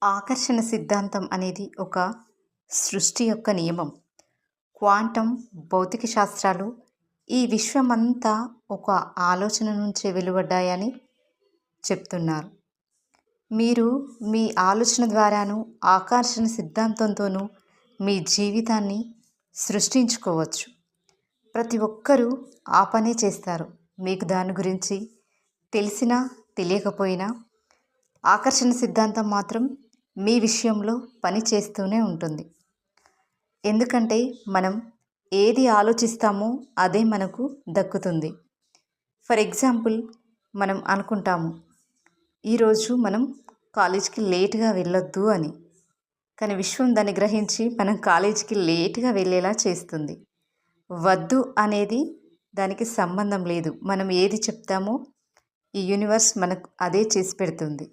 ఆకర్షణ సిద్ధాంతం అనేది ఒక సృష్టి యొక్క నియమం. క్వాంటం భౌతిక శాస్త్రాలు ఈ విశ్వమంతా ఒక ఆలోచన నుంచే వెలువడ్డాయని చెప్తున్నారు. మీరు మీ ఆలోచన ద్వారాను ఆకర్షణ సిద్ధాంతంతోనూ మీ జీవితాన్ని సృష్టించుకోవచ్చు. ప్రతి ఒక్కరూ ఆ పనే చేస్తారు. మీకు దాని గురించి తెలిసినా తెలియకపోయినా ఆకర్షణ సిద్ధాంతం మాత్రం మీ విషయంలో పని చేస్తూనే ఉంటుంది. ఎందుకంటే మనం ఏది ఆలోచిస్తామో అదే మనకు దక్కుతుంది. ఫర్ ఎగ్జాంపుల్, మనం అనుకుంటాము ఈరోజు మనం కాలేజీకి లేట్గా వెళ్ళొద్దు అని. కానీ విశ్వం దాన్ని గ్రహించి మనం కాలేజీకి లేట్గా వెళ్ళేలా చేస్తుంది. వద్దు అనేది దానికి సంబంధం లేదు. మనం ఏది చెప్తామో ఈ యూనివర్స్ మనకు అదే చేసి పెడుతుంది.